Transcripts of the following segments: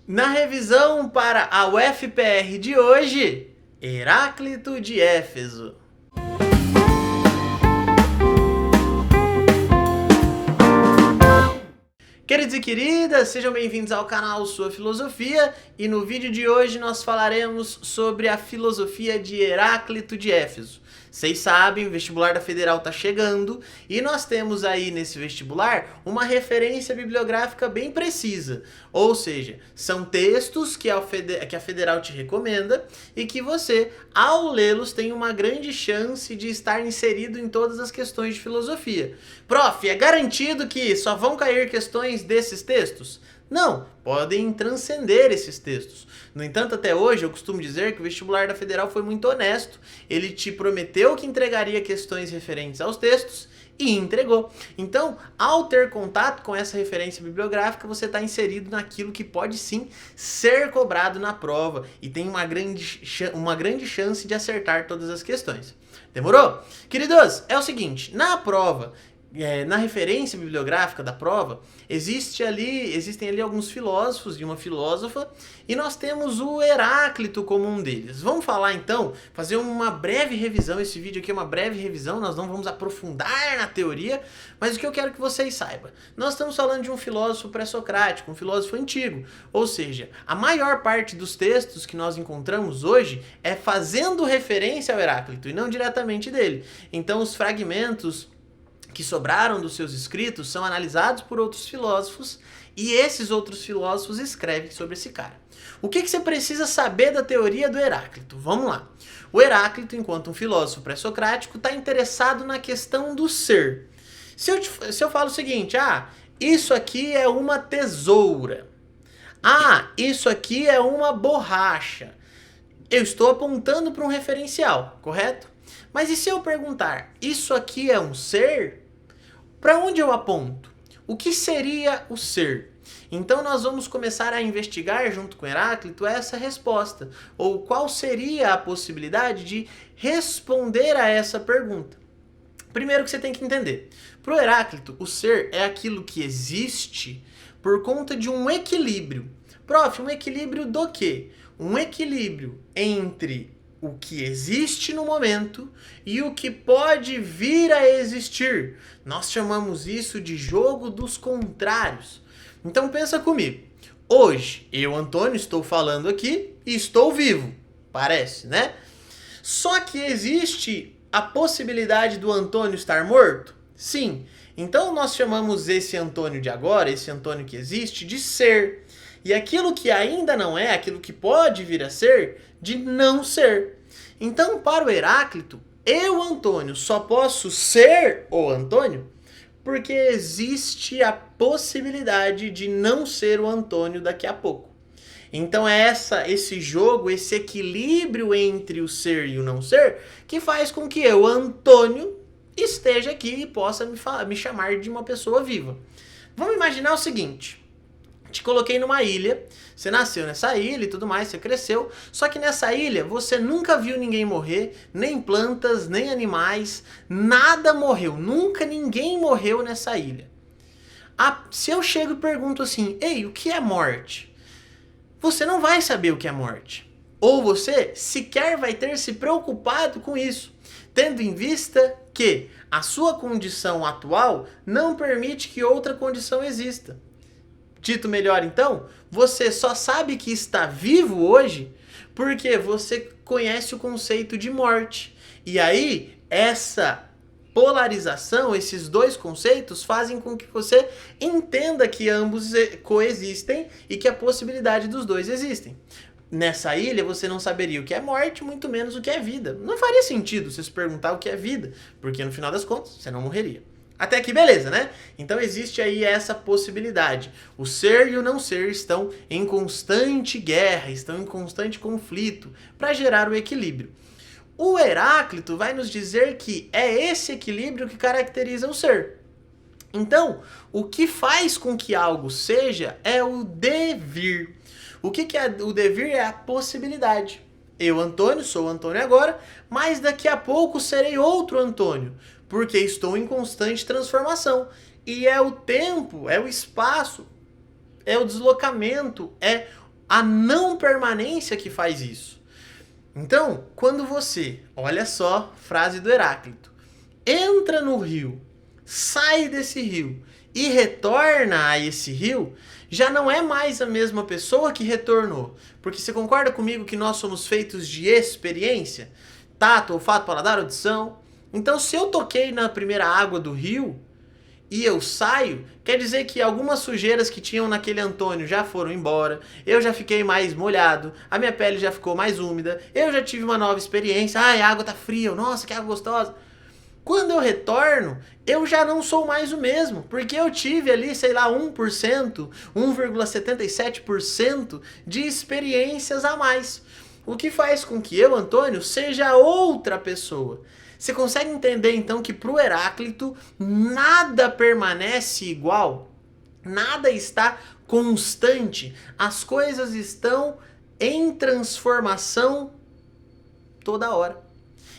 Na revisão para a UFPR de hoje, Heráclito de Éfeso. Queridos e queridas, sejam bem-vindos ao canal Sua Filosofia, e no vídeo de hoje nós falaremos sobre a filosofia de Heráclito de Éfeso. Vocês sabem, o vestibular da Federal está chegando e nós temos aí nesse vestibular uma referência bibliográfica bem precisa. Ou seja, são textos que a Federal te recomenda e que você, ao lê-los, tem uma grande chance de estar inserido em todas as questões de filosofia. Prof, é garantido que só vão cair questões desses textos? Não, podem transcender esses textos. No entanto, até hoje eu costumo dizer que o vestibular da Federal foi muito honesto. Ele te prometeu que entregaria questões referentes aos textos e entregou. Então, ao ter contato com essa referência bibliográfica, você está inserido naquilo que pode sim ser cobrado na prova e tem uma grande chance de acertar todas as questões. Demorou? Queridos, é o seguinte, na prova, na referência bibliográfica da prova, existem ali alguns filósofos e uma filósofa, e nós temos o Heráclito como um deles. Vamos falar então, fazer uma breve revisão. Esse vídeo aqui é uma breve revisão, nós não vamos aprofundar na teoria, mas o que eu quero que vocês saibam, nós estamos falando de um filósofo pré-socrático, um filósofo antigo, ou seja, a maior parte dos textos que nós encontramos hoje é fazendo referência ao Heráclito e não diretamente dele. Então os fragmentos que sobraram dos seus escritos são analisados por outros filósofos e esses outros filósofos escrevem sobre esse cara. O que você precisa saber da teoria do Heráclito? Vamos lá. O Heráclito, enquanto um filósofo pré-socrático, está interessado na questão do ser. Se eu falo o seguinte, isso aqui é uma tesoura. Isso aqui é uma borracha. Eu estou apontando para um referencial, correto? Mas e se eu perguntar, isso aqui é um ser? Para onde eu aponto? O que seria o ser? Então nós vamos começar a investigar junto com Heráclito essa resposta, ou qual seria a possibilidade de responder a essa pergunta. Primeiro que você tem que entender, para o Heráclito o ser é aquilo que existe por conta de um equilíbrio. Prof, um equilíbrio do quê? Um equilíbrio entre o que existe no momento e o que pode vir a existir. Nós chamamos isso de jogo dos contrários. Então pensa comigo. Hoje, eu, Antônio, estou falando aqui e estou vivo. Parece, né? Só que existe a possibilidade do Antônio estar morto? Sim. Então nós chamamos esse Antônio de agora, esse Antônio que existe, de ser. E aquilo que ainda não é, aquilo que pode vir a ser, de não ser. Então, para o Heráclito, eu, Antônio, só posso ser o Antônio porque existe a possibilidade de não ser o Antônio daqui a pouco. Então é esse jogo, esse equilíbrio entre o ser e o não ser, que faz com que eu, Antônio, esteja aqui e possa me chamar de uma pessoa viva. Vamos imaginar o seguinte. Te coloquei numa ilha, você nasceu nessa ilha e tudo mais, você cresceu, só que nessa ilha você nunca viu ninguém morrer, nem plantas, nem animais, nada morreu, nunca ninguém morreu nessa ilha. Se eu chego e pergunto assim, ei, o que é morte? Você não vai saber o que é morte. Ou você sequer vai ter se preocupado com isso, tendo em vista que a sua condição atual não permite que outra condição exista. Dito melhor então, você só sabe que está vivo hoje porque você conhece o conceito de morte. E aí, essa polarização, esses dois conceitos fazem com que você entenda que ambos coexistem e que a possibilidade dos dois existem. Nessa ilha você não saberia o que é morte, muito menos o que é vida. Não faria sentido você se perguntar o que é vida, porque no final das contas você não morreria. Até aqui beleza, né? Então existe aí essa possibilidade. O ser e o não ser estão em constante guerra, estão em constante conflito para gerar o equilíbrio. O Heráclito vai nos dizer que é esse equilíbrio que caracteriza o ser. Então, o que faz com que algo seja é o devir. O que é o devir? É a possibilidade. Eu, Antônio, sou o Antônio agora, mas daqui a pouco serei outro Antônio, porque estou em constante transformação. E é o tempo, é o espaço, é o deslocamento, é a não permanência que faz isso. Então, quando você, olha só, frase do Heráclito, entra no rio, sai desse rio e retorna a esse rio, já não é mais a mesma pessoa que retornou. Porque você concorda comigo que nós somos feitos de experiência? Tato, olfato, paladar, audição. Então, se eu toquei na primeira água do rio e eu saio, quer dizer que algumas sujeiras que tinham naquele Antônio já foram embora, eu já fiquei mais molhado, a minha pele já ficou mais úmida, eu já tive uma nova experiência, ai, a água tá fria, nossa, que água gostosa. Quando eu retorno, eu já não sou mais o mesmo, porque eu tive ali, sei lá, 1%, 1,77% de experiências a mais. O que faz com que eu, Antônio, seja outra pessoa. Você consegue entender então que para o Heráclito nada permanece igual? Nada está constante. As coisas estão em transformação toda hora.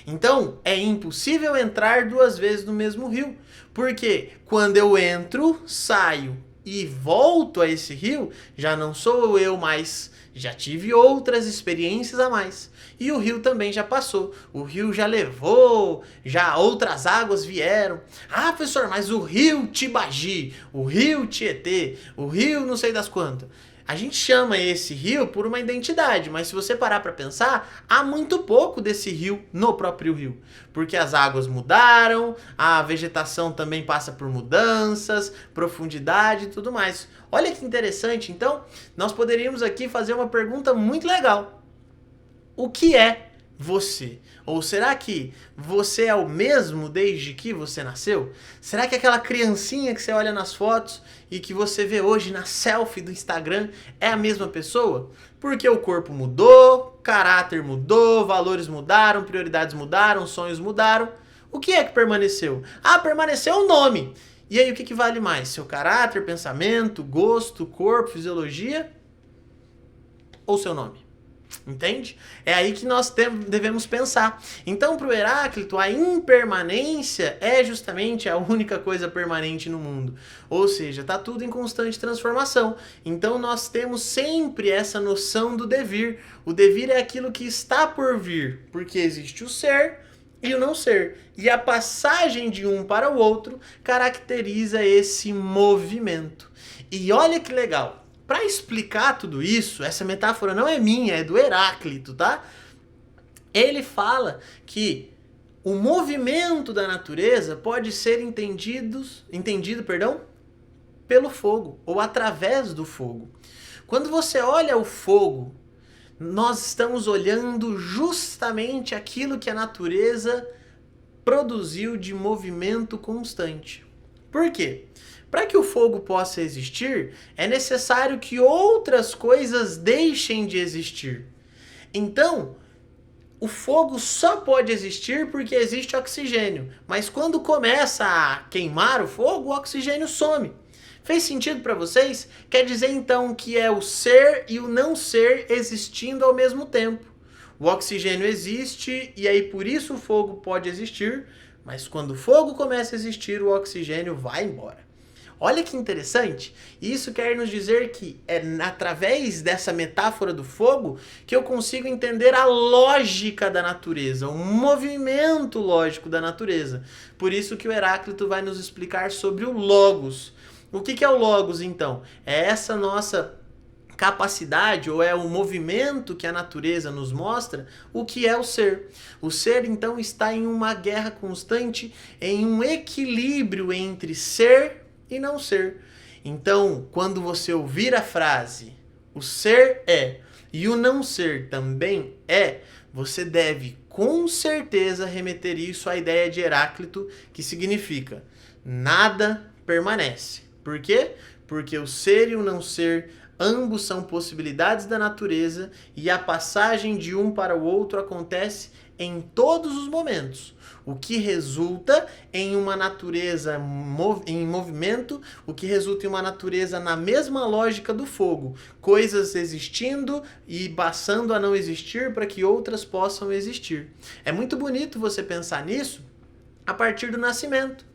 Então, é impossível entrar duas vezes no mesmo rio, porque quando eu entro, saio e volto a esse rio, já não sou eu mais, já tive outras experiências a mais. E o rio também já passou, o rio já levou, já outras águas vieram. Ah, professor, mas o rio Tibagi, o rio Tietê, o rio não sei das quantas. A gente chama esse rio por uma identidade, mas se você parar para pensar, há muito pouco desse rio no próprio rio. Porque as águas mudaram, a vegetação também passa por mudanças, profundidade e tudo mais. Olha que interessante, então, nós poderíamos aqui fazer uma pergunta muito legal. O que é você? Ou será que você é o mesmo desde que você nasceu? Será que aquela criancinha que você olha nas fotos e que você vê hoje na selfie do Instagram é a mesma pessoa? Porque o corpo mudou, caráter mudou, valores mudaram, prioridades mudaram, sonhos mudaram. O que é que permaneceu? Ah, permaneceu o nome. E aí o que vale mais? Seu caráter, pensamento, gosto, corpo, fisiologia ou seu nome? Entende? É aí que nós devemos pensar. Então, para o Heráclito, a impermanência é justamente a única coisa permanente no mundo. Ou seja, está tudo em constante transformação. Então, nós temos sempre essa noção do devir. O devir é aquilo que está por vir, porque existe o ser e o não ser. E a passagem de um para o outro caracteriza esse movimento. E olha que legal. Para explicar tudo isso, essa metáfora não é minha, é do Heráclito, tá? Ele fala que o movimento da natureza pode ser entendido, pelo fogo, ou através do fogo. Quando você olha o fogo, nós estamos olhando justamente aquilo que a natureza produziu de movimento constante. Por quê? Para que o fogo possa existir, é necessário que outras coisas deixem de existir. Então, o fogo só pode existir porque existe oxigênio. Mas quando começa a queimar o fogo, o oxigênio some. Fez sentido para vocês? Quer dizer então que é o ser e o não ser existindo ao mesmo tempo. O oxigênio existe e aí por isso o fogo pode existir, mas quando o fogo começa a existir, o oxigênio vai embora. Olha que interessante, isso quer nos dizer que é através dessa metáfora do fogo que eu consigo entender a lógica da natureza, o movimento lógico da natureza. Por isso que o Heráclito vai nos explicar sobre o logos. O que é o logos então? É essa nossa capacidade, ou é o movimento que a natureza nos mostra, o que é o ser. O ser então está em uma guerra constante, em um equilíbrio entre ser e não ser. Então, quando você ouvir a frase o ser é e o não ser também é, você deve com certeza remeter isso à ideia de Heráclito, que significa nada permanece. Por quê? Porque o ser e o não ser ambos são possibilidades da natureza e a passagem de um para o outro acontece em todos os momentos, o que resulta em uma natureza em movimento, o que resulta em uma natureza na mesma lógica do fogo, coisas existindo e passando a não existir para que outras possam existir. É muito bonito você pensar nisso a partir do nascimento.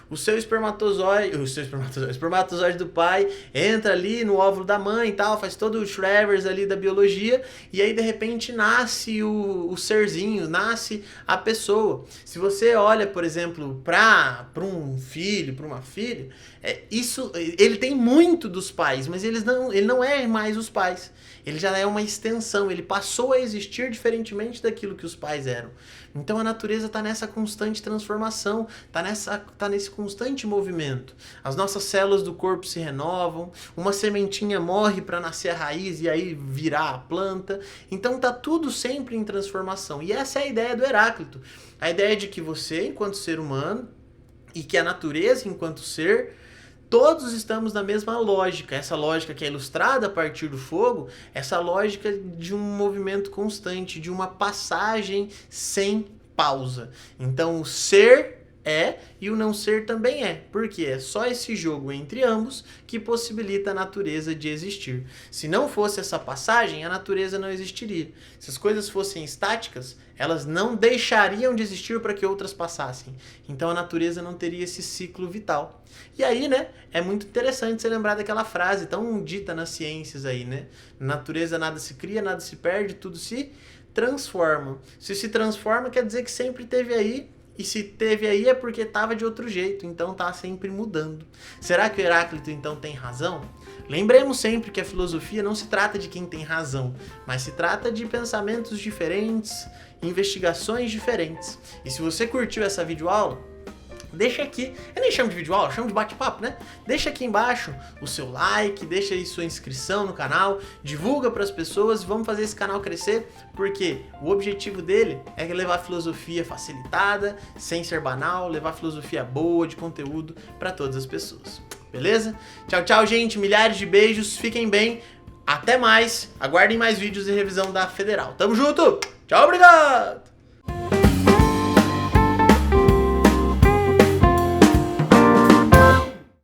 o espermatozoide do pai entra ali no óvulo da mãe e tal, faz todo o Shrevers ali da biologia, e aí de repente nasce o serzinho, nasce a pessoa. Se você olha, por exemplo, para um filho, para uma filha, ele tem muito dos pais, mas ele não é mais os pais. Ele já é uma extensão, ele passou a existir diferentemente daquilo que os pais eram. Então a natureza está nessa constante transformação, tá nesse constante movimento. As nossas células do corpo se renovam, uma sementinha morre para nascer a raiz e aí virar a planta. Então tá tudo sempre em transformação. E essa é a ideia do Heráclito. A ideia de que você, enquanto ser humano, e que a natureza, enquanto ser, todos estamos na mesma lógica. Essa lógica que é ilustrada a partir do fogo, essa lógica de um movimento constante, de uma passagem sem pausa. Então o ser é e o não ser também é, porque é só esse jogo entre ambos que possibilita a natureza de existir. Se não fosse essa passagem, a natureza não existiria. Se as coisas fossem estáticas, elas não deixariam de existir para que outras passassem. Então a natureza não teria esse ciclo vital. E aí, né, é muito interessante você lembrar daquela frase tão dita nas ciências aí, né? Na natureza nada se cria, nada se perde, tudo se transforma. Se transforma, quer dizer que sempre teve aí. E se teve aí é porque estava de outro jeito, então está sempre mudando. Será que o Heráclito então tem razão? Lembremos sempre que a filosofia não se trata de quem tem razão, mas se trata de pensamentos diferentes, investigações diferentes. E se você curtiu essa videoaula, deixa aqui, eu nem chamo de videoaula, chamo de bate-papo, né? Deixa aqui embaixo o seu like, deixa aí sua inscrição no canal, divulga para as pessoas e vamos fazer esse canal crescer, porque o objetivo dele é levar filosofia facilitada, sem ser banal, levar filosofia boa, de conteúdo para todas as pessoas. Beleza? Tchau, tchau, gente, milhares de beijos, fiquem bem, até mais, aguardem mais vídeos e revisão da Federal. Tamo junto, tchau, obrigado!